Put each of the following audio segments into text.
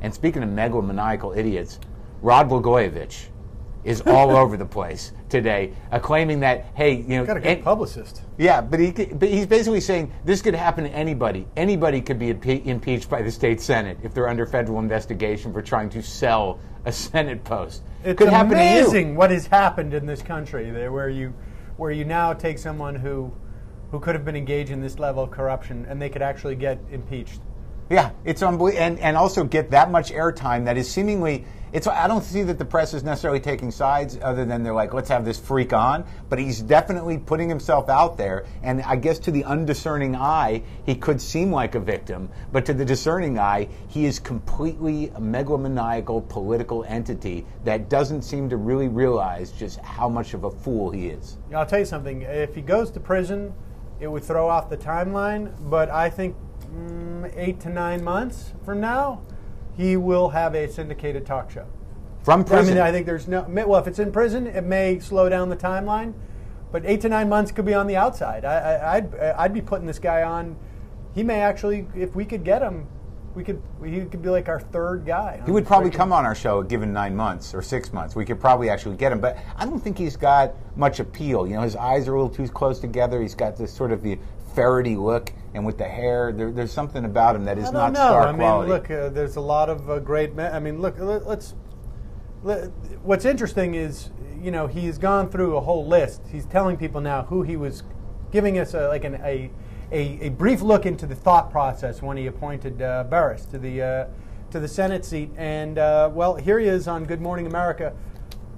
And speaking of megalomaniacal idiots, Rod Blagojevich is all over the place today, claiming that, hey, you know, got a good publicist. Yeah, but he's basically saying this could happen to anybody. Anybody could be impeached by the state Senate if they're under federal investigation for trying to sell a Senate post. It's could happen amazing to you. what has happened in this country, where you now take someone who could have been engaged in this level of corruption and they could actually get impeached. Yeah, it's unbelievable, and also get that much airtime that is seemingly. I don't see that the press is necessarily taking sides, other than they're like, let's have this freak on. But he's definitely putting himself out there, and I guess to the undiscerning eye, he could seem like a victim. But to the discerning eye, he is completely a megalomaniacal political entity that doesn't seem to really realize just how much of a fool he is. I'll tell you something. If he goes to prison, it would throw off the timeline. But I think 8 to 9 months from now, he will have a syndicated talk show. From prison? I mean, I think there's no... Well, if it's in prison, it may slow down the timeline. But 8 to 9 months could be on the outside. I'd be putting this guy on... He may actually, if we could get him, he could be like our third guy. He would probably come on our show given 9 months or 6 months. We could probably actually get him. But I don't think he's got much appeal. You know, his eyes are a little too close together. He's got this sort of the ferrety look, and with the hair, there's something about him that is not star quality. Look, there's a lot of great men. I mean, look, what's interesting is, you know, he's gone through a whole list. He's telling people now who he was, giving us a brief look into the thought process when he appointed Burris to the Senate seat. And well, here he is on Good Morning America,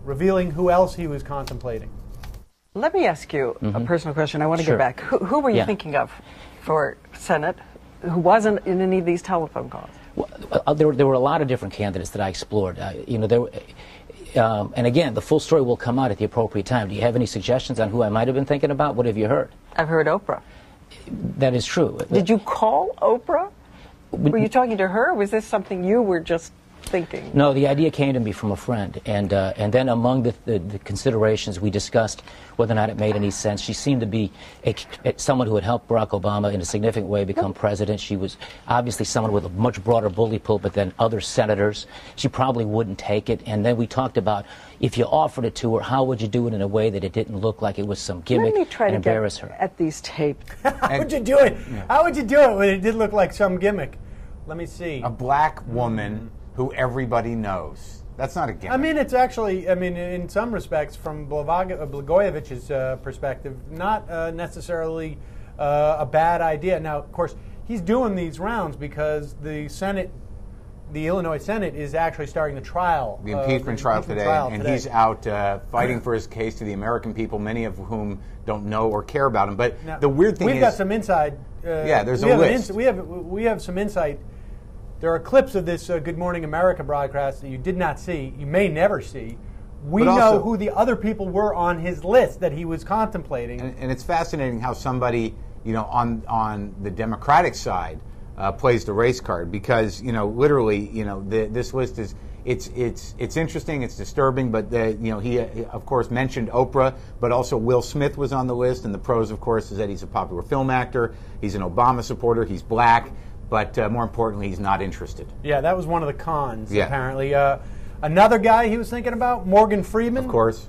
revealing who else he was contemplating. Let me ask you a personal question. I want to get back. Who were you thinking of for Senate who wasn't in any of these telephone calls? Well, there were a lot of different candidates that I explored. You know, and again, the full story will come out at the appropriate time. Do you have any suggestions on who I might have been thinking about? What have you heard? I've heard Oprah. That is true. Did you call Oprah? Were you talking to her, or was this something you were just thinking? No, the idea came to me from a friend, and then among the considerations, we discussed whether or not it made any sense. She seemed to be someone who had helped Barack Obama in a significant way become president. She was obviously someone with a much broader bully pulpit than other senators. She probably wouldn't take it. And then we talked about, if you offered it to her, how would you do it in a way that it didn't look like it was some gimmick and embarrass her? At these tapes. How would you do it? Yeah. How would you do it when it did look like some gimmick? Let me see. A black woman who everybody knows. That's not a gimmick. I mean, it's actually, I mean, in some respects, from Blagojevich's perspective, not necessarily a bad idea. Now, of course, he's doing these rounds because the Senate, the Illinois Senate, is actually starting the trial. The impeachment trial today, and he's out fighting for his case to the American people, many of whom don't know or care about him. But now, the weird thing is... We've got some inside... yeah, there's a list. We have some insight. There are clips of this Good Morning America broadcast that you did not see, you may never see. We know who the other people were on his list that he was contemplating. And it's fascinating how somebody, you know, on the Democratic side plays the race card, because, you know, literally, you know, this list is, it's interesting, it's disturbing, but you know, he of course mentioned Oprah, but also Will Smith was on the list, and the pros, of course, is that he's a popular film actor, he's an Obama supporter, he's black. But more importantly, he's not interested. Yeah, that was one of the cons, apparently. Another guy he was thinking about, Morgan Freeman. Of course.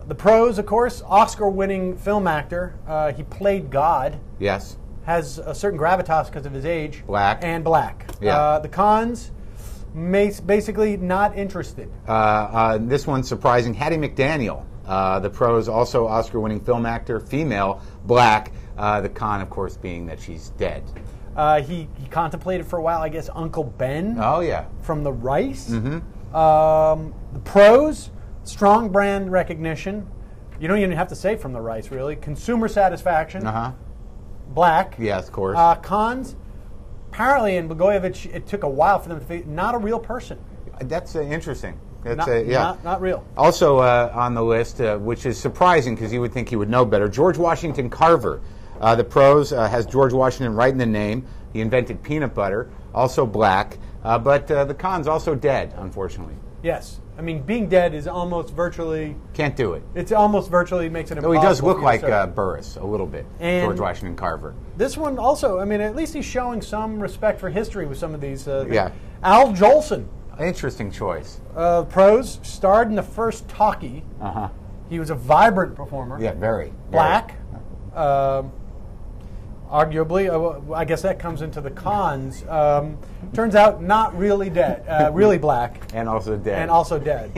The pros, of course, Oscar-winning film actor. He played God. Yes. Has a certain gravitas because of his age. Black. And black. Yeah. The cons, basically not interested. This one's surprising. Hattie McDaniel. The pros, also Oscar-winning film actor, female, black. The con, of course, being that she's dead. He contemplated for a while, I guess, Uncle Ben. Oh, yeah. From the Rice. Mm-hmm. The pros, strong brand recognition. You don't even have to say from the Rice, really. Consumer satisfaction. Uh-huh. Black. Yes, of course. Cons, apparently in Blagojevich, it took a while for them to figure, not a real person. That's interesting. That's not real. Also on the list, which is surprising because you would think he would know better, George Washington Carver. The pros has George Washington right in the name. He invented peanut butter, also black. But the cons, also dead, unfortunately. Yes. I mean, being dead is almost virtually... Can't do it. It's almost virtually makes it impossible. Though he does look like to Burris a little bit, and George Washington Carver. This one also, I mean, at least he's showing some respect for history with some of these. Yeah. Al Jolson. Interesting choice. Prose, starred in the first talkie. Uh-huh. He was a vibrant performer. Yeah, very. Black. Arguably, I guess that comes into the cons. Turns out not really dead, really black. And also dead. And also dead.